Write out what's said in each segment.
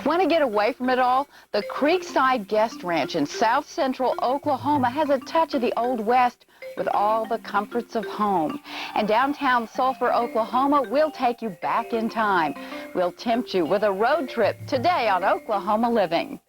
Want to get away from it all? The Creekside Guest Ranch in south central Oklahoma has a touch of the Old West with all the comforts of home. And downtown Sulphur, Oklahoma, we'll take you back in time. We'll tempt you with a road trip today on Oklahoma Living.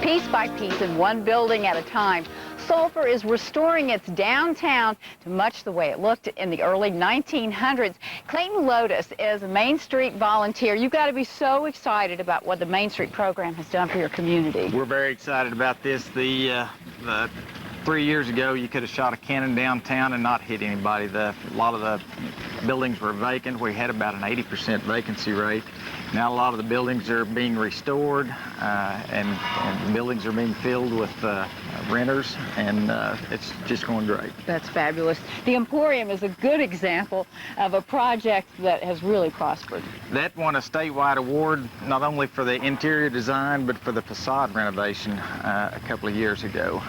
Piece by piece and one building at a time, Sulphur is restoring its downtown to much the way it looked in the early 1900s. Clayton Lotus is a Main Street volunteer. You've got to be so excited about what the Main Street program has done for your community. We're very excited about this. The 3 years ago, you could have shot a cannon downtown and not hit anybody. A lot of the buildings were vacant. We had about an 80% vacancy rate. Now a lot of the buildings are being restored, and the buildings are being filled with renters, and it's just going great. That's fabulous. The Emporium is a good example of a project that has really prospered. That won a statewide award not only for the interior design but for the facade renovation a couple of years ago.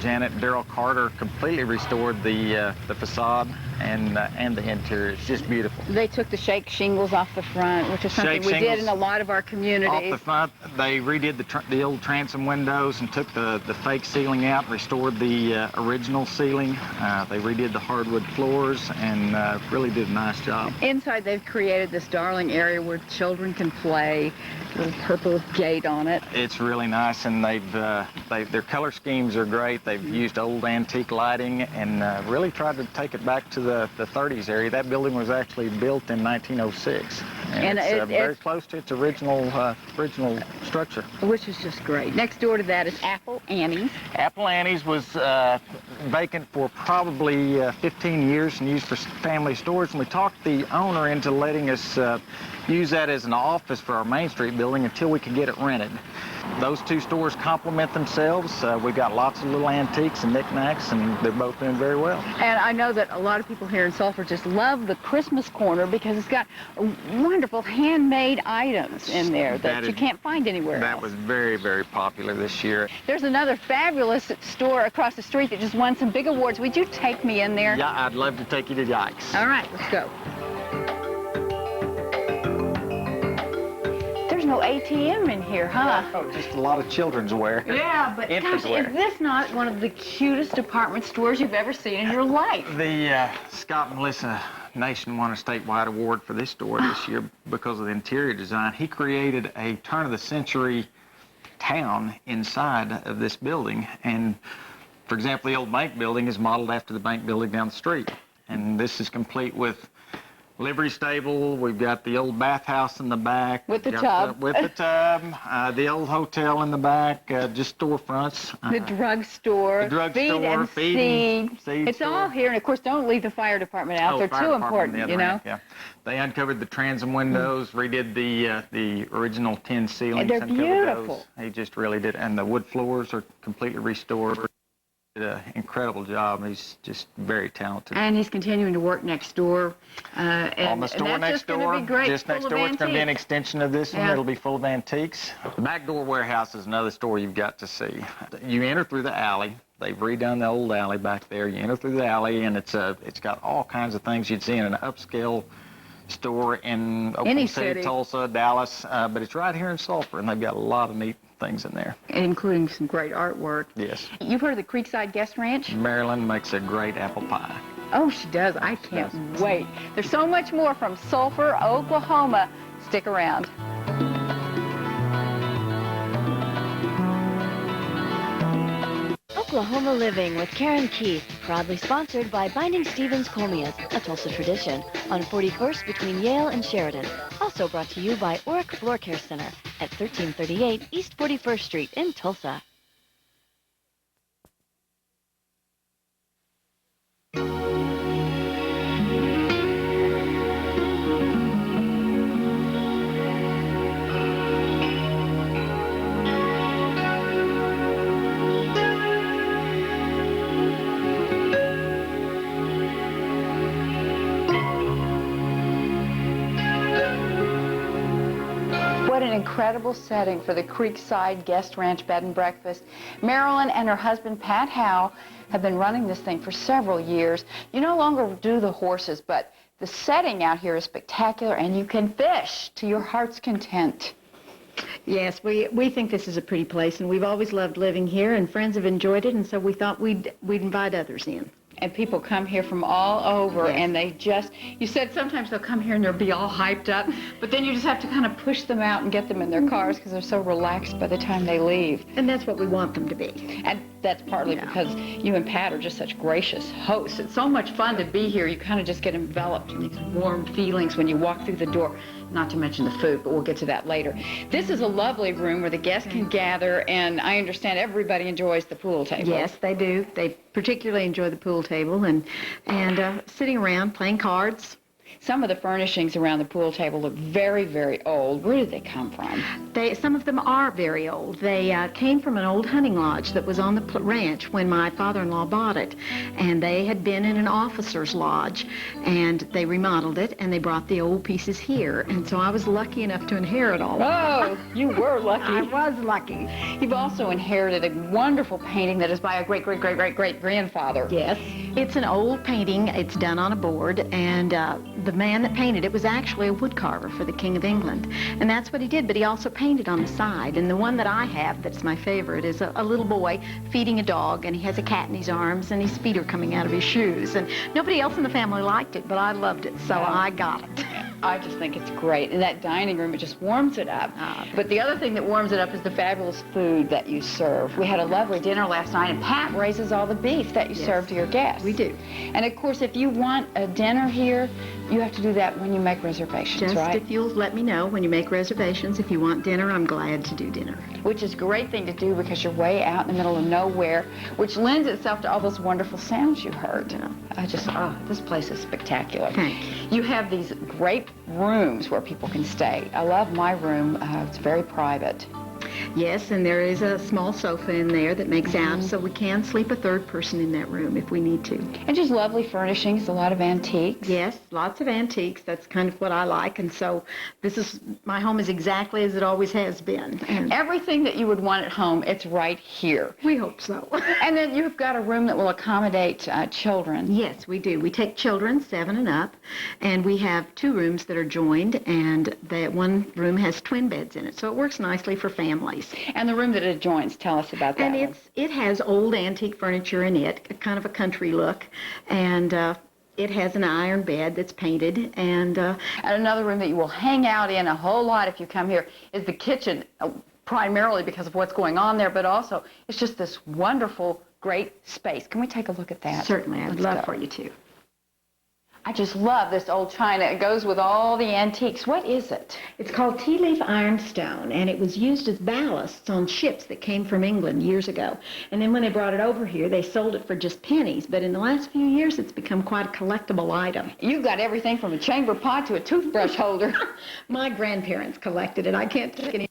Janet and Daryl Carter completely restored the facade and the interior. It's just beautiful. They took the shake shingles off the front, which is something we did in a lot of our communities. Off the front, they redid the old transom windows and took the fake ceiling out, restored the original ceiling. They redid the hardwood floors and really did a nice job. Inside, they've created this darling area where children can play, little purple gate on it. It's really nice, and their color schemes are great. They've used old antique lighting and really tried to take it back to the 30s area. That building was actually built in 1906, and it's very close to its original structure. Which is just great. Next door to that is Apple Annie's. Apple Annie's was vacant for probably 15 years and used for family storage, and we talked the owner into letting us use that as an office for our Main Street building until we could get it rented. Those two stores complement themselves. We've got lots of little antiques and knickknacks, and they're both doing very well. And I know that a lot of people here in Sulphur just love the Christmas corner because it's got wonderful handmade items in there that you can't find anywhere else. That was very, very popular this year. There's another fabulous store across the street that just won some big awards. Would you take me in there? Yeah, I'd love to take you to Yikes. All right, let's go. There's no ATM in here, huh? Oh, just a lot of children's wear. Yeah, but gosh, is this not one of the cutest department stores you've ever seen in your life? The Scott and Melissa Nation won a statewide award for this store this year because of the interior design. He created a turn-of-the-century town inside of this building, and for example, the old bank building is modeled after the bank building down the street, and this is complete with livery stable. We've got the old bathhouse in the back. With the tub. The old hotel in the back, just storefronts. The drugstore. The drugstore. Feed. It's all here. And, of course, don't leave the fire department out. They're too important, you know. Yeah. They uncovered the transom windows, redid the original tin ceilings. They're beautiful. He just really did. And the wood floors are completely restored. Did an incredible job. He's just very talented. And he's continuing to work next door. On the store next door, just next door, it's going to be an extension of this one. It'll be full of antiques. The back door warehouse is another store you've got to see. You enter through the alley. They've redone the old alley back there. You enter through the alley, and it's got all kinds of things you'd see in an upscale store in Oklahoma City, Tulsa, Dallas, but it's right here in Sulphur, and they've got a lot of neat things in there. Including some great artwork. Yes. You've heard of the Creekside Guest Ranch? Marilyn makes a great apple pie. Oh, she does. I can't wait. There's so much more from Sulphur, Oklahoma. Stick around. Oklahoma Living with Karen Keith, proudly sponsored by Binding Stevens Colmias, a Tulsa tradition, on 41st between Yale and Sheridan. Also brought to you by Oric Floor Care Center at 1338 East 41st Street in Tulsa. What an an incredible setting for the Creekside Guest Ranch Bed and Breakfast. Marilyn and her husband, Pat Howe, have been running this thing for several years. You no longer do the horses, but the setting out here is spectacular, and you can fish to your heart's content. Yes, we think this is a pretty place, and we've always loved living here, and friends have enjoyed it, and so we thought we'd invite others in. And people come here from all over, yes. And they just, you said sometimes they'll come here and they'll be all hyped up, but then you just have to kind of push them out and get them in their cars because they're so relaxed by the time they leave. And that's what we want them to be. And that's partly because you and Pat are just such gracious hosts. It's so much fun to be here. You kind of just get enveloped in these warm feelings when you walk through the door. Not to mention the food, but we'll get to that later. This is a lovely room where the guests can gather, and I understand everybody enjoys the pool table. Yes, they do. They particularly enjoy the pool table and sitting around playing cards. Some of the furnishings around the pool table look very, very old. Where did they come from? Some of them are very old. They came from an old hunting lodge that was on the ranch when my father-in-law bought it. And they had been in an officer's lodge, and they remodeled it, and they brought the old pieces here. And so I was lucky enough to inherit all of them. Oh, you were lucky. I was lucky. You've also inherited a wonderful painting that is by a great-great-great-great-great-grandfather. Yes. It's an old painting. It's done on a board, and the man that painted it was actually a wood carver for the King of England. And that's what he did, but he also painted on the side. And the one that I have that's my favorite is a little boy feeding a dog, and he has a cat in his arms, and his feet are coming out of his shoes. And nobody else in the family liked it, but I loved it, so I got it. I just think it's great. In that dining room, it just warms it up. But the other thing that warms it up is the fabulous food that you serve. We had a lovely dinner last night, and Pat raises all the beef that you serve to your guests. We do. And of course, if you want a dinner here, you have to do that when you make reservations, right? Just if you'll let me know when you make reservations. If you want dinner, I'm glad to do dinner. Which is a great thing to do because you're way out in the middle of nowhere, which lends itself to all those wonderful sounds you heard. This place is spectacular. Thank you. You have these great rooms where people can stay. I love my room. It's very private. Yes, and there is a small sofa in there that makes out, so we can sleep a third person in that room if we need to. And just lovely furnishings, a lot of antiques. Yes, lots of antiques. That's kind of what I like, and so my home is exactly as it always has been. And everything that you would want at home, it's right here. We hope so. And then you've got a room that will accommodate children. Yes, we do. We take children 7 and up, and we have 2 rooms that are joined, and that one room has twin beds in it, so it works nicely for families. And the room that it adjoins, tell us about that. And it has old antique furniture in it, kind of a country look, and it has an iron bed that's painted. And another room that you will hang out in a whole lot if you come here is the kitchen, primarily because of what's going on there, but also it's just this wonderful, great space. Can we take a look at that? Certainly, I'd love for you to. I just love this old china. It goes with all the antiques. What is it? It's called tea leaf ironstone, and it was used as ballasts on ships that came from England years ago. And then when they brought it over here, they sold it for just pennies. But in the last few years, it's become quite a collectible item. You've got everything from a chamber pot to a toothbrush holder. My grandparents collected it. I can't take any.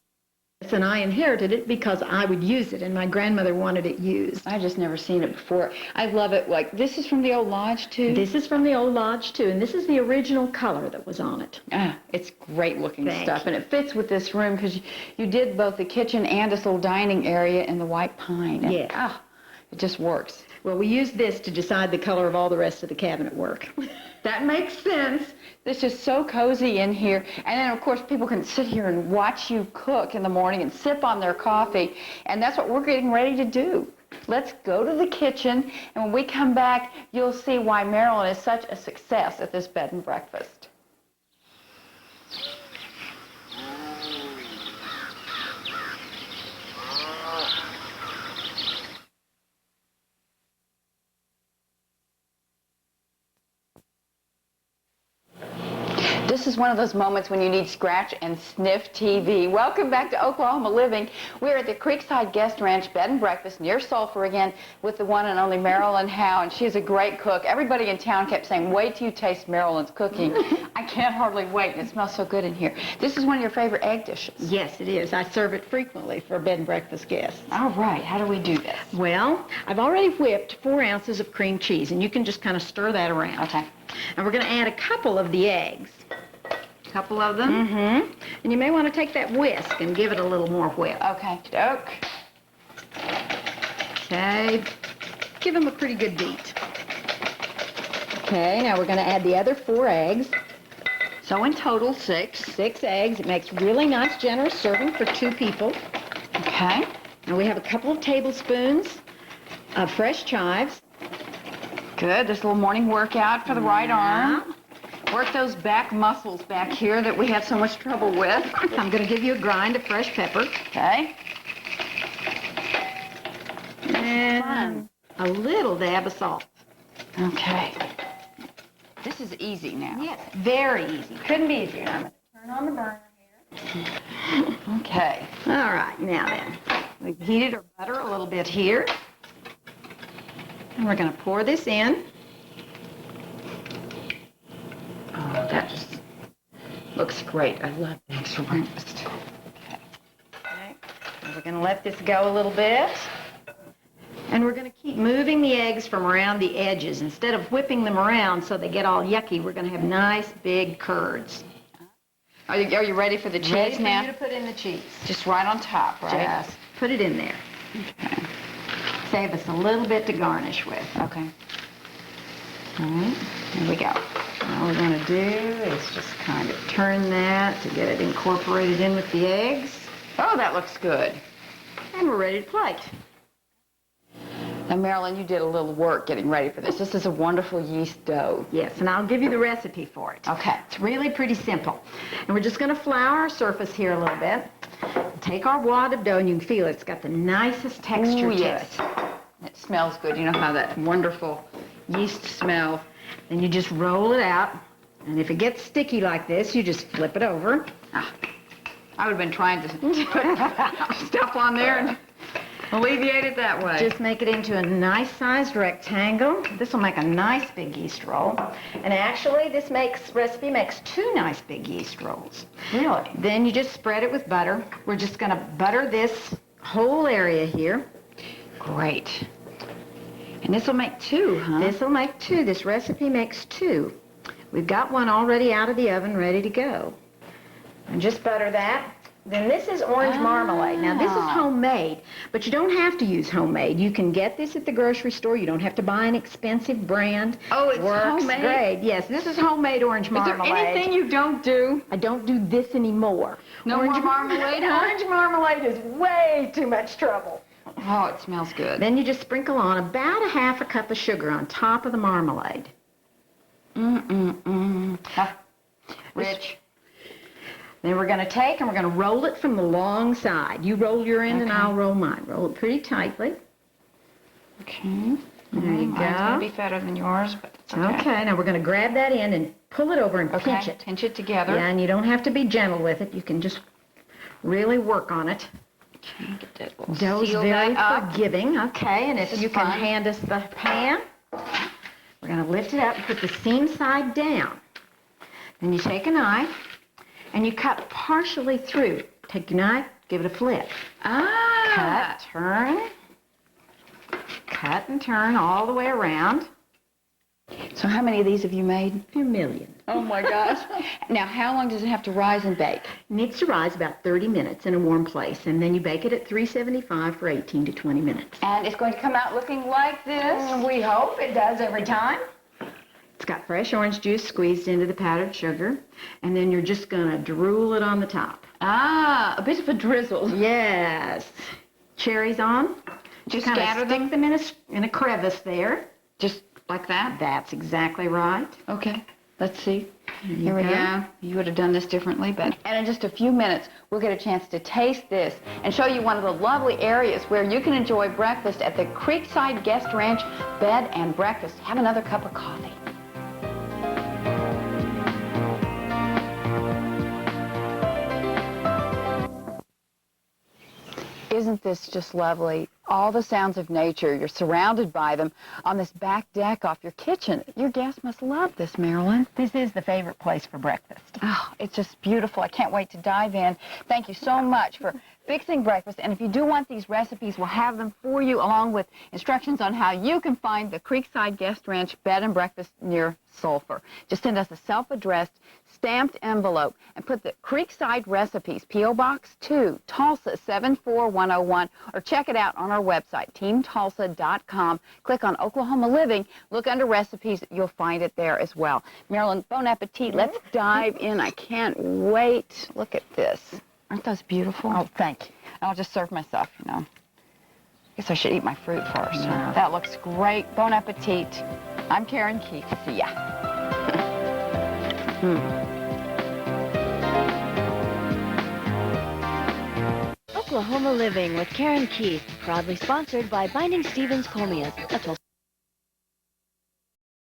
And I inherited it because I would use it, and my grandmother wanted it used. I've just never seen it before. I love it. Like, this is from the old lodge, too? This is from the old lodge, too, and this is the original color that was on it. It's great-looking stuff, you. And it fits with this room because you did both the kitchen and this little dining area in the white pine. And, yeah. It just works. Well, we used this to decide the color of all the rest of the cabinet work. That makes sense. It's just so cozy in here. And then, of course, people can sit here and watch you cook in the morning and sip on their coffee. And that's what we're getting ready to do. Let's go to the kitchen. And when we come back, you'll see why Marilyn is such a success at this bed and breakfast. This is one of those moments when you need scratch and sniff TV. Welcome back to Oklahoma Living. We're at the Creekside Guest Ranch Bed and Breakfast near Sulphur again with the one and only Marilyn Howe, and she's a great cook. Everybody in town kept saying, wait till you taste Marilyn's cooking. I can't hardly wait, and it smells so good in here. This is one of your favorite egg dishes. Yes, it is. I serve it frequently for bed and breakfast guests. All right. How do we do this? Well, I've already whipped 4 ounces of cream cheese, and you can just kind of stir that around. Okay. And we're going to add a couple of the eggs. A couple of them. Mm-hmm. And you may want to take that whisk and give it a little more whip. Okay. Doke. Okay. Give them a pretty good beat. Okay, now we're going to add the other 4 eggs. So in total, 6. 6 eggs. It makes really nice, generous serving for 2 people. Okay. And we have a couple of tablespoons of fresh chives. Good. This little morning workout for the right arm. Work those back muscles back here that we have so much trouble with. I'm going to give you a grind of fresh pepper. Okay. And a little dab of salt. Okay. This is easy now. Yes, very easy. Couldn't be easier. I'm going to turn on the burner here. Okay. All right, now then. We've heated our butter a little bit here. And we're going to pour this in. Oh, that just looks great. I love eggs for breakfast. Okay. And we're going to let this go a little bit. And we're going to keep moving the eggs from around the edges. Instead of whipping them around so they get all yucky, we're going to have nice big curds. Are you ready for the cheese ready for now? You to put in the cheese. Just right on top, right? Just put it in there. Okay. Save us a little bit to garnish with. Okay. All right, here we go. All we're going to do is just kind of turn that to get it incorporated in with the eggs. Oh, that looks good. And we're ready to plate. Now, Marilyn, you did a little work getting ready for this. This is a wonderful yeast dough. Yes, and I'll give you the recipe for it. Okay. It's really pretty simple. And we're just going to flour our surface here a little bit. Take our wad of dough, and you can feel it's got the nicest texture to yes. it. It smells good. You know how that wonderful yeast smell. Then you just roll it out. And if it gets sticky like this, you just flip it over. I would have been trying to put stuff on there and alleviate it that way. Just make it into a nice sized rectangle. This will make a nice big yeast roll. And actually, this recipe makes 2 nice big yeast rolls. Really? Then you just spread it with butter. We're just going to butter this whole area here. Great. And this will make 2, huh? This will make 2. This recipe makes 2. We've got one already out of the oven ready to go. And just butter that. Then this is orange marmalade. Now, this is homemade, but you don't have to use homemade. You can get this at the grocery store. You don't have to buy an expensive brand. Oh, it's Works homemade? great. Yes, this is homemade orange marmalade. Is there anything you don't do? I don't do this anymore. No orange more marmalade, huh? Orange marmalade is way too much trouble. Oh, it smells good. Then you just sprinkle on about a half a cup of sugar on top of the marmalade. Rich. Then we're going to take and we're going to roll it from the long side. You roll your end and Okay. I'll roll mine. Roll it pretty tightly. Okay. There you Mine's going go. to be fatter than yours, but it's okay. Okay, now we're going to grab that end and pull it over and pinch it. Pinch it together. Yeah, and you don't have to be gentle with it. You can just really work on it. Okay, get that little Dough's seal very that up. forgiving. Okay, and if This is you can fun. hand us the pan, we're going to lift it up and put the seam side down. Then you take a knife and you cut partially through. Take your knife, give it a flip. Cut, turn, cut and turn all the way around. So how many of these have you made? A million. Oh, my gosh. Now, how long does it have to rise and bake? It needs to rise about 30 minutes in a warm place, and then you bake it at 375 for 18 to 20 minutes. And it's going to come out looking like this? We hope it does every time. It's got fresh orange juice squeezed into the powdered sugar, and then you're just going to drool it on the top. Ah, a bit of a drizzle. Yes. Cherries on. Just Kinda scatter stick them in a crevice there. Just like that? That's exactly right. Okay, let's see. Here we go. You would have done this differently, but... And in just a few minutes, we'll get a chance to taste this and show you one of the lovely areas where you can enjoy breakfast at the Creekside Guest Ranch Bed and Breakfast. Have another cup of coffee. Isn't this just lovely? All the sounds of nature, you're surrounded by them on this back deck off your kitchen. Your guests must love this, Marilyn. This is the favorite place for breakfast. Oh, it's just beautiful. I can't wait to dive in. Thank you so much for fixing breakfast. And if you do want these recipes, we'll have them for you along with instructions on how you can find the Creekside Guest Ranch Bed and Breakfast near Sulphur. Just send us a self-addressed stamped envelope and put the Creekside Recipes, P.O. Box 2, Tulsa 74101, or check it out on our website, teamtulsa.com. Click on Oklahoma Living, look under recipes, you'll find it there as well. Marilyn, bon appetit. Let's dive in. I can't wait. Look at this. Aren't those beautiful? Oh, thank you. I'll just serve myself, you know. I guess I should eat my fruit first. Yeah. That looks great. Bon appetit. I'm Karen Keith. See ya. Oklahoma Living with Karen Keith, proudly sponsored by Binding Stevens Colmias, a Tulsa